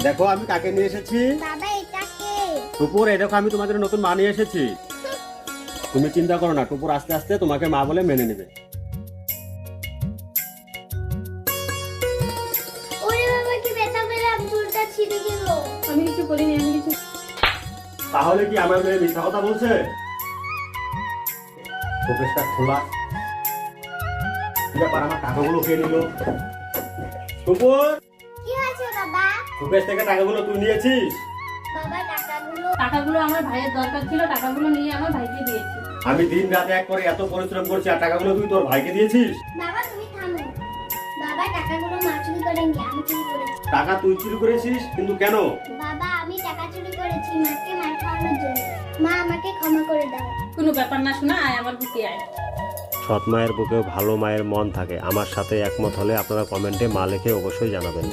দেখো আমি কাকে নিয়ে এসেছি। বাবা এটা কে? টুপুর, এই দেখো আমি তোমাদের নতুন মা নিয়ে এসেছি। তুমি চিন্তা করো না, টুপুর আস্তে আস্তে তোমাকে মা বলে মেনে নেবে। ওরে বাবা কি ব্যথা পেলাম, চুলটা ছিঁড়ে গেল। আমি কিছু করিনি, আমি কিছু। তাহলে কি আমার মেয়ে মিথ্যা কথা বলছে? শোকেসটা খোলা, ব্যাপার আমার টাকাগুলো খেয়ে নিল। টুপুর, কি হয়েছে বাবা? শোকেস থেকে টাকাগুলো তুই নিয়েছিস? বাবা টাকাগুলো আমার ভাইয়ের দরকার ছিল, টাকাগুলো নিয়ে আমার ভাইকে দিয়েছি। আমি দিন রাত এক করে এত পরিশ্রম করছি, আর টাকাগুলো তুই তোর ভাইকে দিয়েছিস? বাবা তুমি থামো। বাবা টাকাগুলো মা চুরি করেনি, আমি চুরি করেছি। টাকা তুই চুরি করেছিস, কিন্তু কেন? বাবা আমি টাকা চুরি করেছি মাকে মার খাওয়ানোর জন্য। মা আমাকে ক্ষমা করে দাও। কোনো ব্যাপার না, শোনা আয় আমার বুকে আয়। সৎ মায়ের বুকেও ভালো মায়ের মন থাকে। আমার সাথে একমত হলে আপনারা কমেন্টে মা লিখে অবশ্যই জানাবেন।